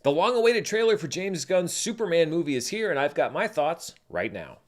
The long-awaited trailer for James Gunn's Superman movie is here, and I've got my thoughts right now.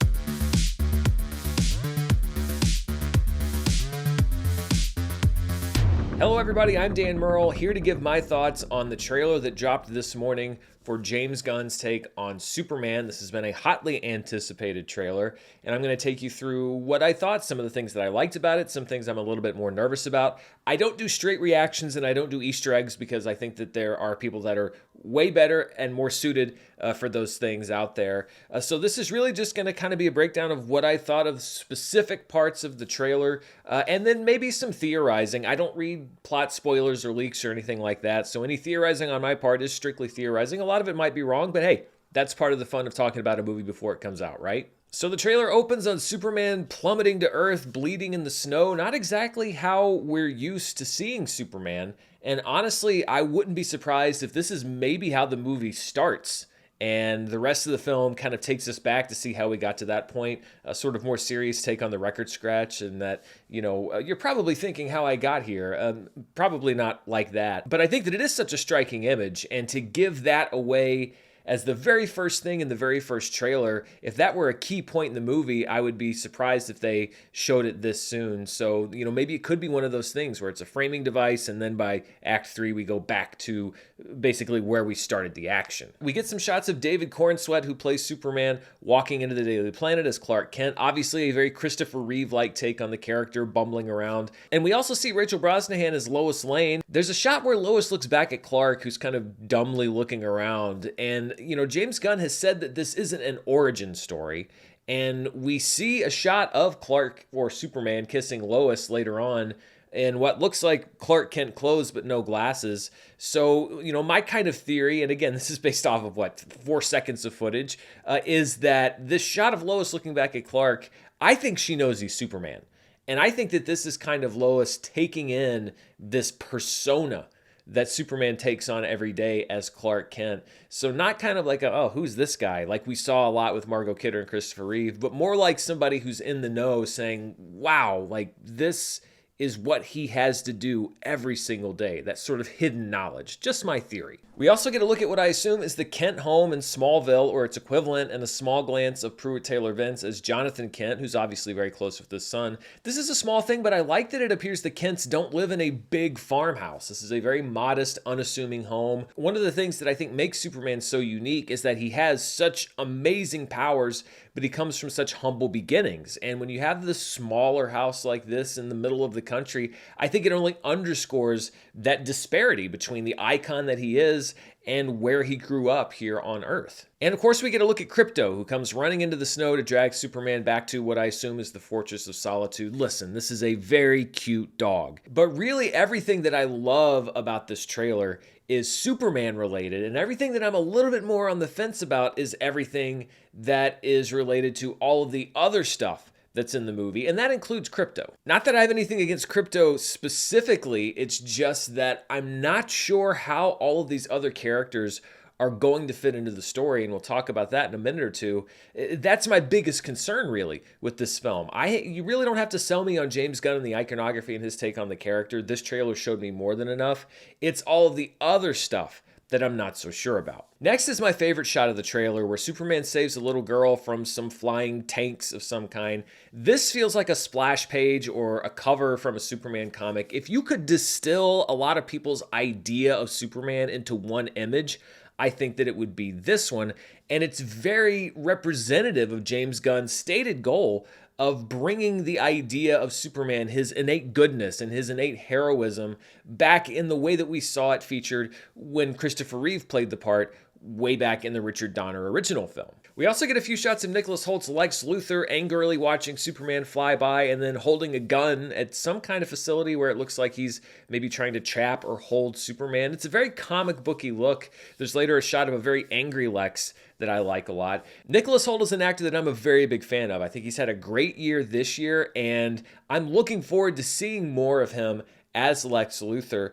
Hello everybody, I'm Dan Murrell, here to give my thoughts on the trailer that dropped this morning for James Gunn's take on Superman. This has been a hotly anticipated trailer, and I'm going to take you through what I thought, some of the things that I liked about it, some things I'm a little bit more nervous about. I don't do straight reactions and I don't do Easter eggs because I think that there are people that are way better and more suited for those things out there. So this is really just going to kind of be a breakdown of what I thought of specific parts of the trailer, and then maybe some theorizing. I don't read plot spoilers or leaks or anything like that, so any theorizing on my part is strictly theorizing. A lot of it might be wrong, but hey, that's part of the fun of talking about a movie before it comes out, right? So the trailer opens on Superman plummeting to Earth, bleeding in the snow. Not exactly how we're used to seeing Superman. And honestly, I wouldn't be surprised if this is maybe how the movie starts. And the rest of the film kind of takes us back to see how we got to that point. A sort of more serious take on the record scratch, and that, you're probably thinking how I got here. Probably not like that. But I think that it is such a striking image, and to give that away as the very first thing in the very first trailer, if that were a key point in the movie, I would be surprised if they showed it this soon. So, maybe it could be one of those things where it's a framing device, and then by Act 3, we go back to basically where we started the action. We get some shots of David Cornsweet, who plays Superman, walking into the Daily Planet as Clark Kent. Obviously, a very Christopher Reeve-like take on the character, bumbling around. And we also see Rachel Brosnahan as Lois Lane. There's a shot where Lois looks back at Clark, who's kind of dumbly looking around, and James Gunn has said that this isn't an origin story, and we see a shot of Clark or Superman kissing Lois later on in what looks like Clark Kent clothes but no glasses. So, my kind of theory, and again, this is based off of 4 seconds of footage, is that this shot of Lois looking back at Clark, I think she knows he's Superman. And I think that this is kind of Lois taking in this persona that Superman takes on every day as Clark Kent. So not kind of like, who's this guy? Like we saw a lot with Margot Kidder and Christopher Reeve, but more like somebody who's in the know saying, wow, like this is what he has to do every single day. That sort of hidden knowledge. Just my theory. We also get a look at what I assume is the Kent home in Smallville, or its equivalent, and a small glance of Pruitt Taylor Vince as Jonathan Kent, who's obviously very close with his son. This is a small thing, but I like that it appears the Kents don't live in a big farmhouse. This is a very modest, unassuming home. One of the things that I think makes Superman so unique is that he has such amazing powers, but he comes from such humble beginnings. And when you have this smaller house like this in the middle of the country, I think it only underscores that disparity between the icon that he is and where he grew up here on Earth. And of course, we get a look at Krypto, who comes running into the snow to drag Superman back to what I assume is the Fortress of Solitude. Listen, this is a very cute dog. But really, everything that I love about this trailer is Superman related, and everything that I'm a little bit more on the fence about is everything that is related to all of the other stuff that's in the movie, and that includes Krypto. Not that I have anything against Krypto specifically, it's just that I'm not sure how all of these other characters are going to fit into the story, and we'll talk about that in a minute or two. That's my biggest concern, really, with this film. You really don't have to sell me on James Gunn and the iconography and his take on the character. This trailer showed me more than enough. It's all of the other stuff that I'm not so sure about. Next is my favorite shot of the trailer, where Superman saves a little girl from some flying tanks of some kind. This feels like a splash page or a cover from a Superman comic. If you could distill a lot of people's idea of Superman into one image, I think that it would be this one, and it's very representative of James Gunn's stated goal of bringing the idea of Superman, his innate goodness and his innate heroism, back in the way that we saw it featured when Christopher Reeve played the part way back in the Richard Donner original film. We also get a few shots of Nicholas Holt's Lex Luthor angrily watching Superman fly by and then holding a gun at some kind of facility where it looks like he's maybe trying to trap or hold Superman. It's a very comic booky look. There's later a shot of a very angry Lex that I like a lot. Nicholas Hoult is an actor that I'm a very big fan of. I think he's had a great year this year, and I'm looking forward to seeing more of him as Lex Luthor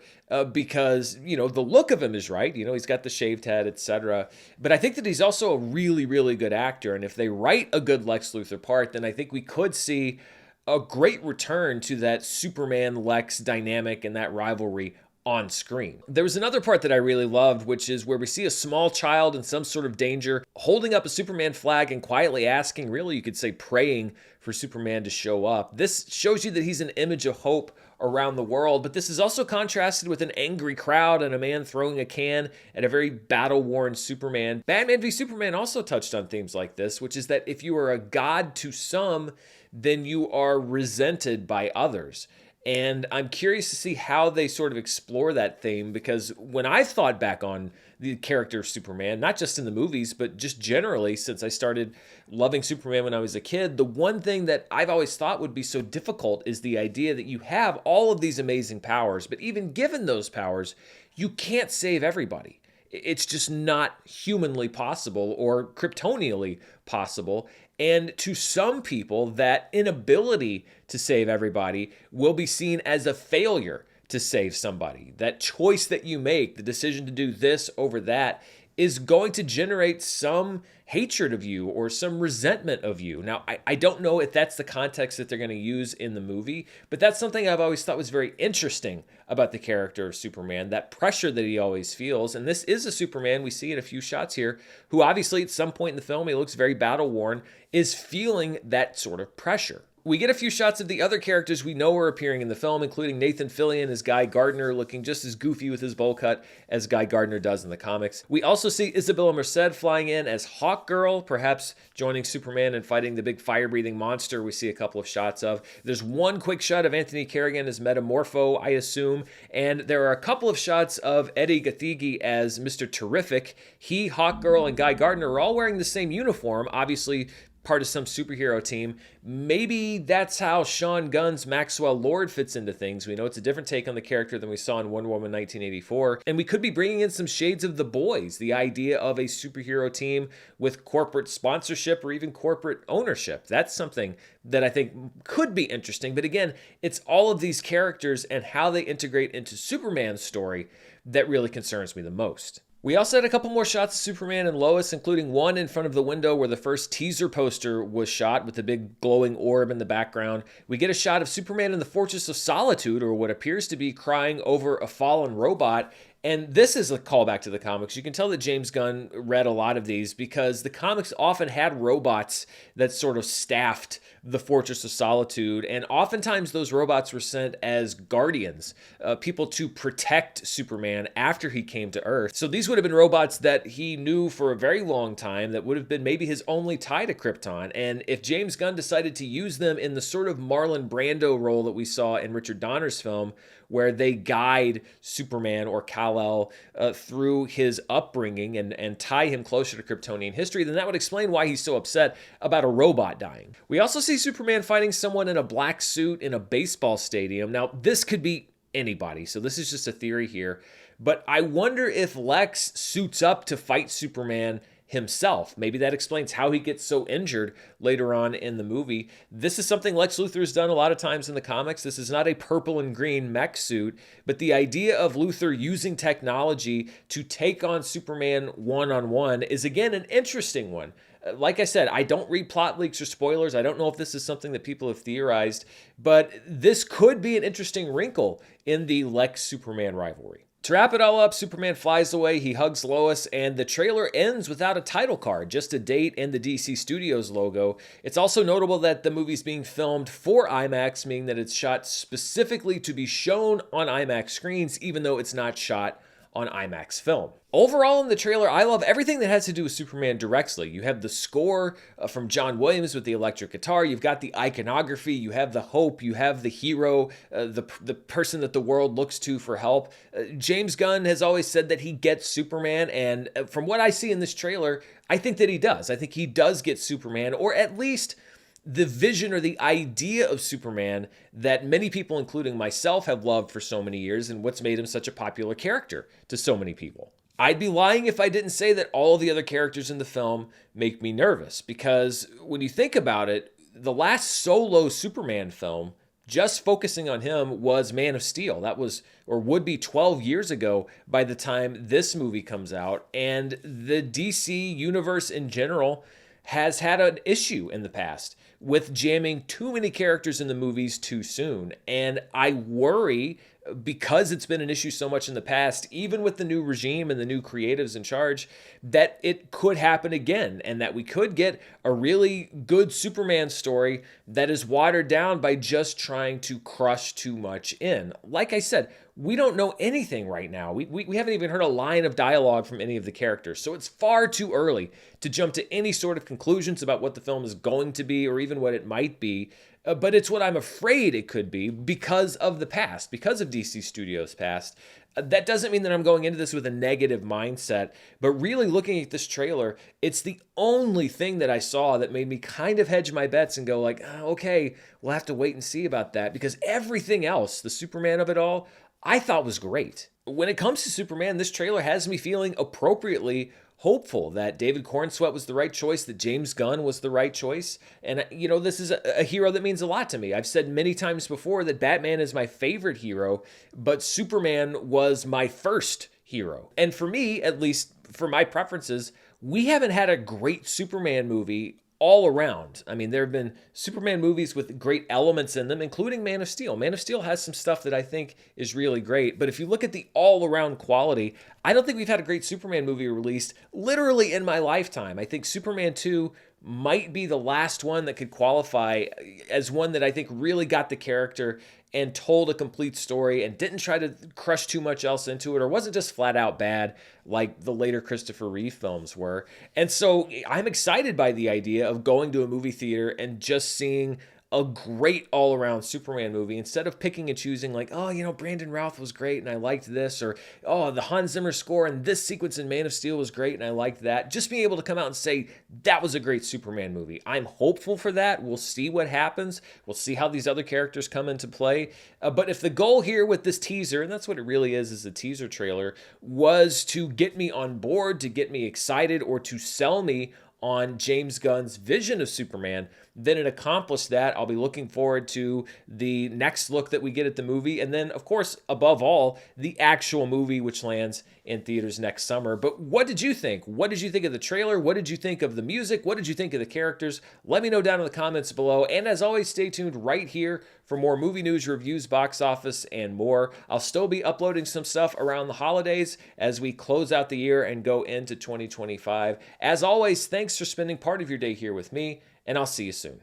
because, the look of him is right. He's got the shaved head, etc. But I think that he's also a really, really good actor. And if they write a good Lex Luthor part, then I think we could see a great return to that Superman-Lex dynamic and that rivalry on screen. There was another part that I really loved, which is where we see a small child in some sort of danger holding up a Superman flag and quietly asking, really you could say praying, for Superman to show up. This shows you that he's an image of hope around the world, but this is also contrasted with an angry crowd and a man throwing a can at a very battle-worn Superman. Batman v Superman also touched on themes like this, which is that if you are a god to some, then you are resented by others. And I'm curious to see how they sort of explore that theme, because when I've thought back on the character of Superman, not just in the movies, but just generally since I started loving Superman when I was a kid, the one thing that I've always thought would be so difficult is the idea that you have all of these amazing powers, but even given those powers, you can't save everybody. It's just not humanly possible or Kryptonially possible. And to some people, that inability to save everybody will be seen as a failure to save somebody. That choice that you make, the decision to do this over that, is going to generate some hatred of you or some resentment of you. Now, I don't know if that's the context that they're going to use in the movie, but that's something I've always thought was very interesting about the character of Superman, that pressure that he always feels. And this is a Superman, we see in a few shots here, who obviously at some point in the film, he looks very battle-worn, is feeling that sort of pressure. We get a few shots of the other characters we know are appearing in the film, including Nathan Fillion as Guy Gardner, looking just as goofy with his bowl cut as Guy Gardner does in the comics. We also see Isabella Merced flying in as Hawkgirl, perhaps joining Superman and fighting the big fire-breathing monster we see a couple of shots of. There's one quick shot of Anthony Carrigan as Metamorpho, I assume, and there are a couple of shots of Eddie Gathegi as Mr. Terrific. He, Hawkgirl, and Guy Gardner are all wearing the same uniform, obviously part of some superhero team. Maybe that's how Sean Gunn's Maxwell Lord fits into things. We know it's a different take on the character than we saw in Wonder Woman 1984. And we could be bringing in some shades of The Boys, the idea of a superhero team with corporate sponsorship or even corporate ownership. That's something that I think could be interesting. But again, it's all of these characters and how they integrate into Superman's story that really concerns me the most. We also had a couple more shots of Superman and Lois, including one in front of the window where the first teaser poster was shot with the big glowing orb in the background. We get a shot of Superman in the Fortress of Solitude, or what appears to be crying over a fallen robot. And this is a callback to the comics. You can tell that James Gunn read a lot of these because the comics often had robots that sort of staffed the Fortress of Solitude. And oftentimes those robots were sent as guardians, people to protect Superman after he came to Earth. So these would have been robots that he knew for a very long time that would have been maybe his only tie to Krypton. And if James Gunn decided to use them in the sort of Marlon Brando role that we saw in Richard Donner's film, where they guide Superman or Kal-El through his upbringing and tie him closer to Kryptonian history, then that would explain why he's so upset about a robot dying. We also see Superman fighting someone in a black suit in a baseball stadium. Now, this could be anybody, so this is just a theory here, but I wonder if Lex suits up to fight Superman himself. Maybe that explains how he gets so injured later on in the movie. This is something Lex Luthor has done a lot of times in the comics. This is not a purple and green mech suit, but the idea of Luthor using technology to take on Superman one-on-one is, again, an interesting one. Like I said, I don't read plot leaks or spoilers. I don't know if this is something that people have theorized, but this could be an interesting wrinkle in the Lex-Superman rivalry. To wrap it all up, Superman flies away, he hugs Lois, and the trailer ends without a title card, just a date and the DC Studios logo. It's also notable that the movie's being filmed for IMAX, meaning that it's shot specifically to be shown on IMAX screens, even though it's not shot on IMAX film. Overall in the trailer, I love everything that has to do with Superman directly. You have the score from John Williams with the electric guitar, you've got the iconography, you have the hope, you have the hero, the person that the world looks to for help. James Gunn has always said that he gets Superman, and from what I see in this trailer, I think that he does. I think he does get Superman, or at least the vision or the idea of Superman that many people, including myself, have loved for so many years and what's made him such a popular character to so many people. I'd be lying if I didn't say that all the other characters in the film make me nervous, because when you think about it, the last solo Superman film, just focusing on him, was Man of Steel. That was, or would be, 12 years ago by the time this movie comes out. And the DC universe in general has had an issue in the past with jamming too many characters in the movies too soon. And I worry because it's been an issue so much in the past, even with the new regime and the new creatives in charge, that it could happen again and that we could get a really good Superman story that is watered down by just trying to crush too much in. Like I said, we don't know anything right now. We haven't even heard a line of dialogue from any of the characters. So it's far too early to jump to any sort of conclusions about what the film is going to be or even what it might be. But it's what I'm afraid it could be because of the past, because of DC Studios' past. That doesn't mean that I'm going into this with a negative mindset, but really looking at this trailer, it's the only thing that I saw that made me kind of hedge my bets and go like, okay, we'll have to wait and see about that, because everything else, the Superman of it all, I thought was great. When it comes to Superman, this trailer has me feeling appropriately hopeful that David Cornsweet was the right choice, that James Gunn was the right choice. And, this is a hero that means a lot to me. I've said many times before that Batman is my favorite hero, but Superman was my first hero. And for me, at least for my preferences, we haven't had a great Superman movie all around. I mean, there have been Superman movies with great elements in them, including Man of Steel. Man of Steel has some stuff that I think is really great, but if you look at the all-around quality, I don't think we've had a great Superman movie released literally in my lifetime. I think Superman 2 might be the last one that could qualify as one that I think really got the character and told a complete story and didn't try to crush too much else into it, or wasn't just flat out bad like the later Christopher Reeve films were. And so I'm excited by the idea of going to a movie theater and just seeing a great all-around Superman movie instead of picking and choosing like, Brandon Routh was great and I liked this, or, the Hans Zimmer score and this sequence in Man of Steel was great and I liked that. Just being able to come out and say, that was a great Superman movie. I'm hopeful for that. We'll see what happens. We'll see how these other characters come into play. But if the goal here with this teaser, and that's what it really is a teaser trailer, was to get me on board, to get me excited, or to sell me on James Gunn's vision of Superman, then it accomplished that. I'll be looking forward to the next look that we get at the movie. And then, of course, above all, the actual movie, which lands in theaters next summer. But what did you think? What did you think of the trailer? What did you think of the music? What did you think of the characters? Let me know down in the comments below. And as always, stay tuned right here for more movie news, reviews, box office, and more. I'll still be uploading some stuff around the holidays as we close out the year and go into 2025. As always, thanks for spending part of your day here with me, and I'll see you soon.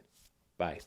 Bye.